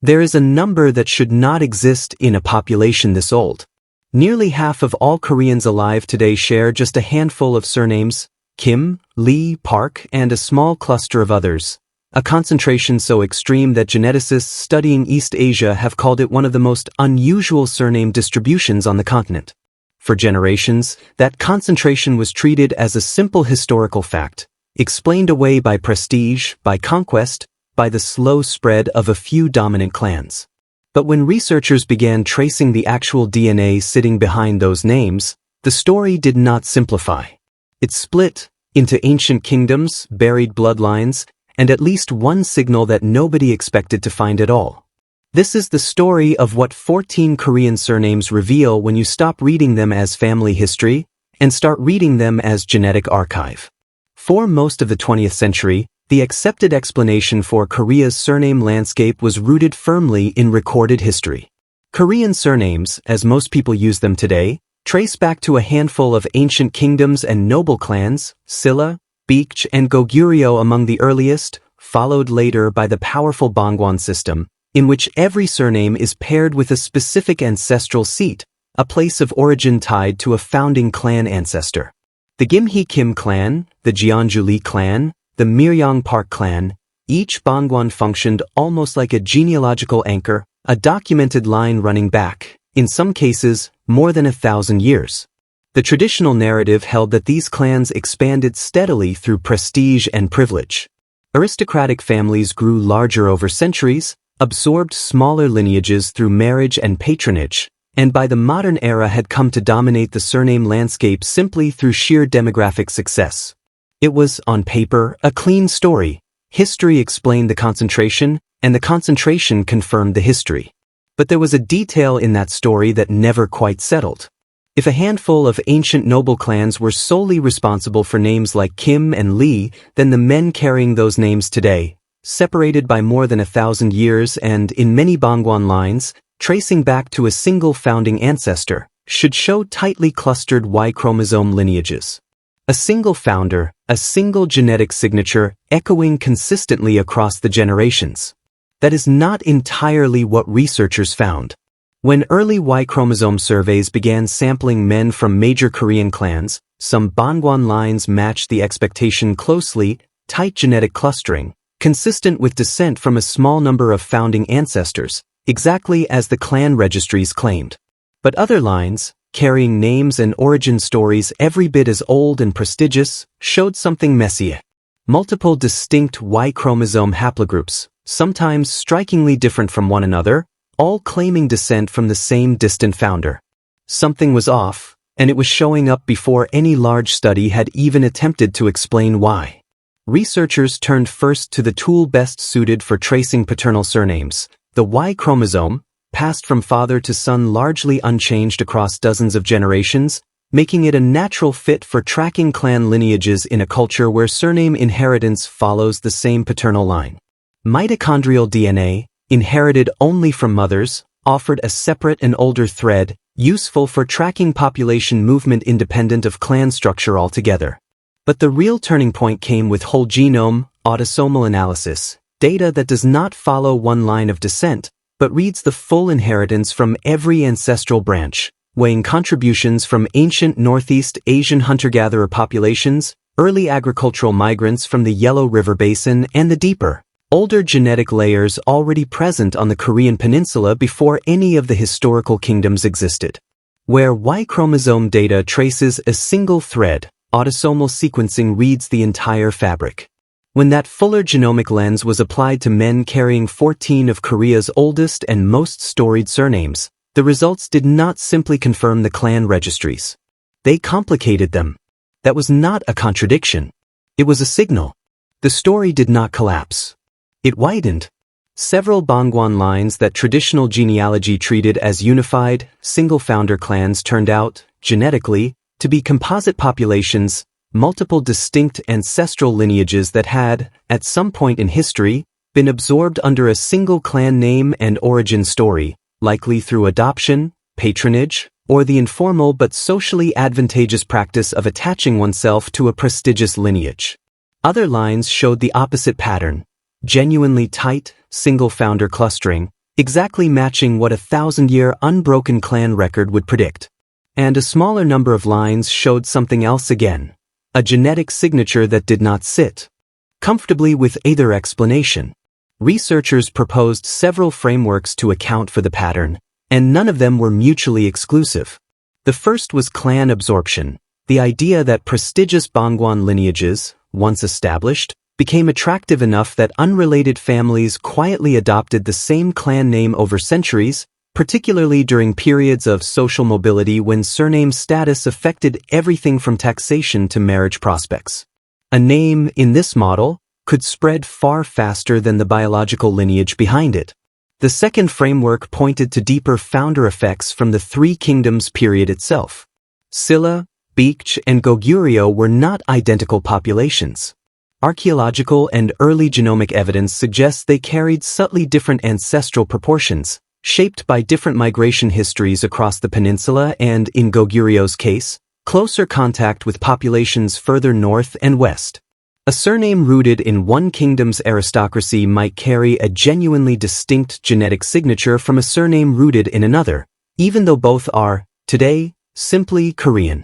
There is a number that should not exist in a population this old. Nearly half of all Koreans alive today share just a handful of surnames: Kim, Lee, Park, and a small cluster of others. A concentration so extreme that geneticists studying East Asia have called it one of the most unusual surname distributions on the continent. For generations, that concentration was treated as a simple historical fact, explained away by prestige, by conquest, by the slow spread of a few dominant clans. But when researchers began tracing the actual DNA sitting behind those names, the story did not simplify. It split into ancient kingdoms, buried bloodlines, and at least one signal that nobody expected to find at all. This is the story of what 14 Korean surnames reveal when you stop reading them as family history and start reading them as genetic archive. For most of the 20th century, the accepted explanation for Korea's surname landscape was rooted firmly in recorded history. Korean surnames, as most people use them today, trace back to a handful of ancient kingdoms and noble clans, Silla, Baekje, and Goguryeo among the earliest, followed later by the powerful Bangwon system, in which every surname is paired with a specific ancestral seat, a place of origin tied to a founding clan ancestor. The Gimhae Kim clan, the Jeonju Lee clan, the Miryang Park clan, each Bangwon functioned almost like a genealogical anchor, a documented line running back, in some cases, more than 1,000 years. The traditional narrative held that these clans expanded steadily through prestige and privilege. Aristocratic families grew larger over centuries, absorbed smaller lineages through marriage and patronage, and by the modern era had come to dominate the surname landscape simply through sheer demographic success. It was, on paper, a clean story. History explained the concentration, and the concentration confirmed the history. But there was a detail in that story that never quite settled. If a handful of ancient noble clans were solely responsible for names like Kim and Lee, then the men carrying those names today, separated by more than 1,000 years and, in many Bangwon lines, tracing back to a single founding ancestor, should show tightly clustered Y chromosome lineages. A single founder, a single genetic signature, echoing consistently across the generations. That is not entirely what researchers found. When early Y chromosome surveys began sampling men from major Korean clans, some Bangwon lines matched the expectation closely: tight genetic clustering, consistent with descent from a small number of founding ancestors, exactly as the clan registries claimed. But other lines, carrying names and origin stories every bit as old and prestigious, showed something messier. Multiple distinct Y chromosome haplogroups, sometimes strikingly different from one another, all claiming descent from the same distant founder. Something was off, and it was showing up before any large study had even attempted to explain why. Researchers turned first to the tool best suited for tracing paternal surnames, the Y chromosome, passed from father to son largely unchanged across dozens of generations, making it a natural fit for tracking clan lineages in a culture where surname inheritance follows the same paternal line. Mitochondrial DNA, inherited only from mothers, offered a separate and older thread, useful for tracking population movement independent of clan structure altogether. But the real turning point came with whole genome, autosomal analysis, data that does not follow one line of descent, but reads the full inheritance from every ancestral branch, weighing contributions from ancient Northeast Asian hunter-gatherer populations, early agricultural migrants from the Yellow River Basin, and the deeper, older genetic layers already present on the Korean peninsula before any of the historical kingdoms existed. Where Y chromosome data traces a single thread, autosomal sequencing reads the entire fabric. When that fuller genomic lens was applied to men carrying 14 of Korea's oldest and most storied surnames, the results did not simply confirm the clan registries. They complicated them. That was not a contradiction. It was a signal. The story did not collapse. It widened. Several Bangwon lines that traditional genealogy treated as unified, single-founder clans turned out, genetically, to be composite populations, multiple distinct ancestral lineages that had, at some point in history, been absorbed under a single clan name and origin story, likely through adoption, patronage, or the informal but socially advantageous practice of attaching oneself to a prestigious lineage. Other lines showed the opposite pattern: genuinely tight, single-founder clustering, exactly matching what a 1,000-year unbroken clan record would predict. And a smaller number of lines showed something else again, a genetic signature that did not sit comfortably with either explanation. Researchers proposed several frameworks to account for the pattern, and none of them were mutually exclusive. The first was clan absorption, the idea that prestigious Bangwan lineages, once established, became attractive enough that unrelated families quietly adopted the same clan name over centuries, particularly during periods of social mobility when surname status affected everything from taxation to marriage prospects. A name, in this model, could spread far faster than the biological lineage behind it. The second framework pointed to deeper founder effects from the Three Kingdoms period itself. Silla, Baekje, and Goguryeo were not identical populations. Archaeological and early genomic evidence suggests they carried subtly different ancestral proportions, shaped by different migration histories across the peninsula and, in Goguryeo's case, closer contact with populations further north and west. A surname rooted in one kingdom's aristocracy might carry a genuinely distinct genetic signature from a surname rooted in another, even though both are, today, simply Korean.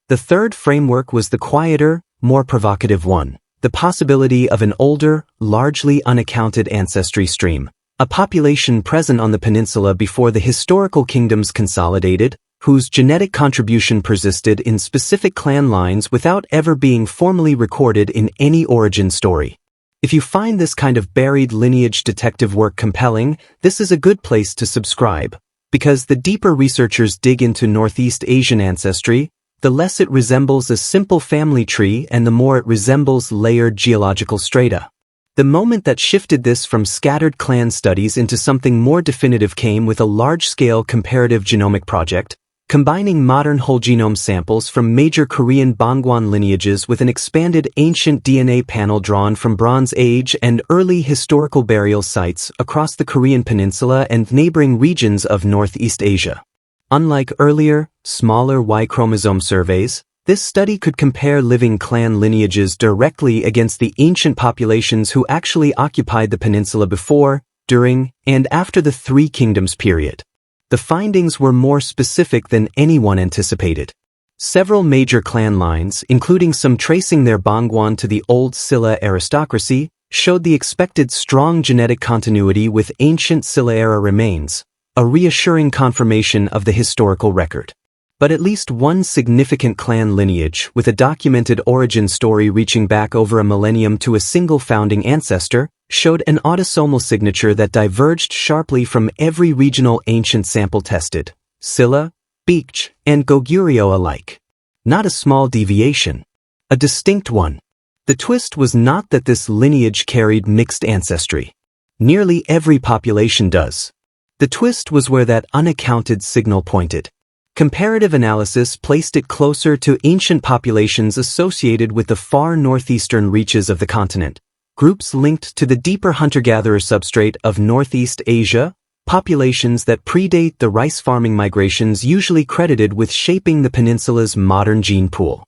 The third framework was the quieter, more provocative one, the possibility of an older, largely unaccounted ancestry stream, a population present on the peninsula before the historical kingdoms consolidated, whose genetic contribution persisted in specific clan lines without ever being formally recorded in any origin story. If you find this kind of buried lineage detective work compelling, this is a good place to subscribe, because the deeper researchers dig into Northeast Asian ancestry, the less it resembles a simple family tree and the more it resembles layered geological strata. The moment that shifted this from scattered clan studies into something more definitive came with a large-scale comparative genomic project, combining modern whole genome samples from major Korean Bangwan lineages with an expanded ancient DNA panel drawn from Bronze Age and early historical burial sites across the Korean peninsula and neighboring regions of Northeast Asia. Unlike earlier, smaller Y chromosome surveys, this study could compare living clan lineages directly against the ancient populations who actually occupied the peninsula before, during, and after the Three Kingdoms period. The findings were more specific than anyone anticipated. Several major clan lines, including some tracing their Bangwan to the old Silla aristocracy, showed the expected strong genetic continuity with ancient Silla-era remains, a reassuring confirmation of the historical record. But at least one significant clan lineage, with a documented origin story reaching back over a millennium to a single founding ancestor, showed an autosomal signature that diverged sharply from every regional ancient sample tested, Silla, Baekje, and Goguryeo alike. Not a small deviation. A distinct one. The twist was not that this lineage carried mixed ancestry. Nearly every population does. The twist was where that unaccounted signal pointed. Comparative analysis placed it closer to ancient populations associated with the far northeastern reaches of the continent, groups linked to the deeper hunter-gatherer substrate of Northeast Asia, populations that predate the rice farming migrations usually credited with shaping the peninsula's modern gene pool.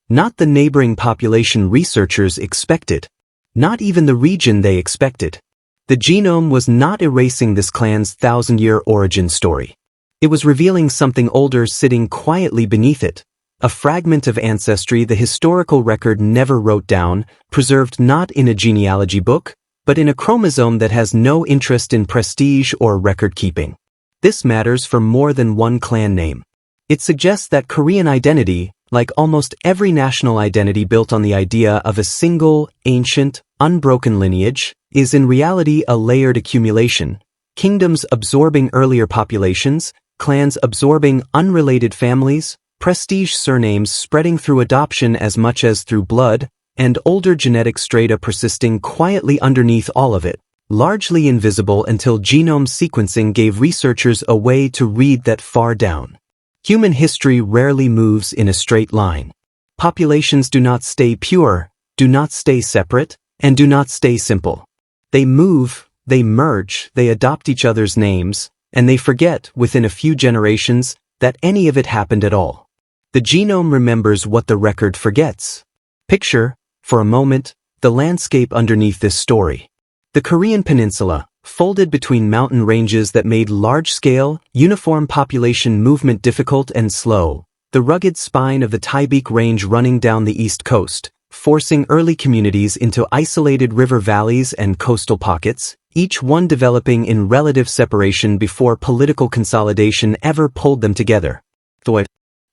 Not the neighboring population researchers expected. Not even the region they expected. The genome was not erasing this clan's 1,000-year origin story. It was revealing something older sitting quietly beneath it, a fragment of ancestry the historical record never wrote down, preserved not in a genealogy book, but in a chromosome that has no interest in prestige or record-keeping. This matters for more than one clan name. It suggests that Korean identity, like almost every national identity built on the idea of a single, ancient, unbroken lineage, is in reality a layered accumulation, kingdoms absorbing earlier populations, clans absorbing unrelated families, prestige surnames spreading through adoption as much as through blood, and older genetic strata persisting quietly underneath all of it, largely invisible until genome sequencing gave researchers a way to read that far down. Human history rarely moves in a straight line. Populations do not stay pure, do not stay separate, and do not stay simple. They move, they merge, they adopt each other's names, and they forget, within a few generations, that any of it happened at all. The genome remembers what the record forgets. Picture, for a moment, the landscape underneath this story. The Korean peninsula, folded between mountain ranges that made large-scale, uniform population movement difficult and slow, the rugged spine of the Taibik Range running down the east coast, forcing early communities into isolated river valleys and coastal pockets, each one developing in relative separation before political consolidation ever pulled them together. The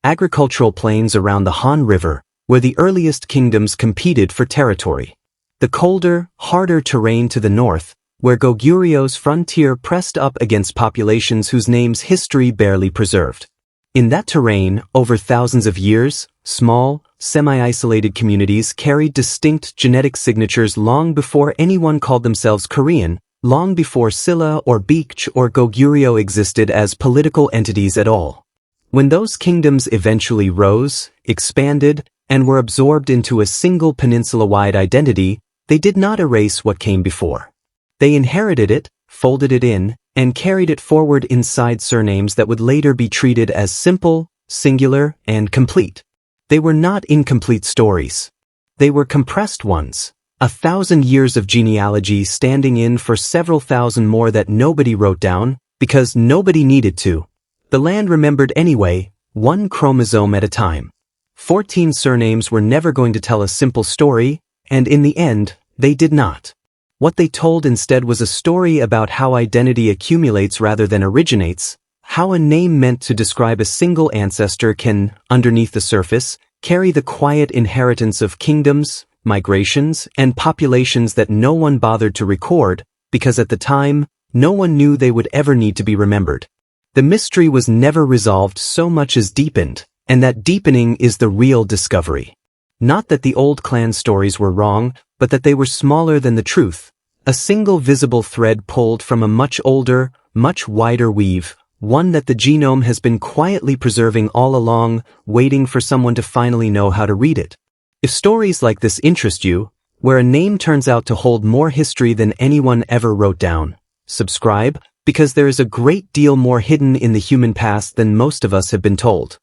agricultural plains around the Han River, where the earliest kingdoms competed for territory. The colder, harder terrain to the north, where Goguryeo's frontier pressed up against populations whose names history barely preserved. In that terrain, over thousands of years, small, semi-isolated communities carried distinct genetic signatures long before anyone called themselves Korean, long before Silla or Baekje or Goguryeo existed as political entities at all. When those kingdoms eventually rose, expanded, and were absorbed into a single peninsula-wide identity, they did not erase what came before. They inherited it, folded it in, and carried it forward inside surnames that would later be treated as simple, singular, and complete. They were not incomplete stories. They were compressed ones, 1,000 years of genealogy standing in for several thousand more that nobody wrote down, because nobody needed to. The land remembered anyway, one chromosome at a time. 14 surnames were never going to tell a simple story, and in the end, they did not. What they told instead was a story about how identity accumulates rather than originates, how a name meant to describe a single ancestor can, underneath the surface, carry the quiet inheritance of kingdoms, migrations, and populations that no one bothered to record, because at the time, no one knew they would ever need to be remembered. The mystery was never resolved so much as deepened, and that deepening is the real discovery. Not that the old clan stories were wrong, but that they were smaller than the truth, a single visible thread pulled from a much older, much wider weave, one that the genome has been quietly preserving all along, waiting for someone to finally know how to read it. If stories like this interest you, where a name turns out to hold more history than anyone ever wrote down, subscribe, because there is a great deal more hidden in the human past than most of us have been told.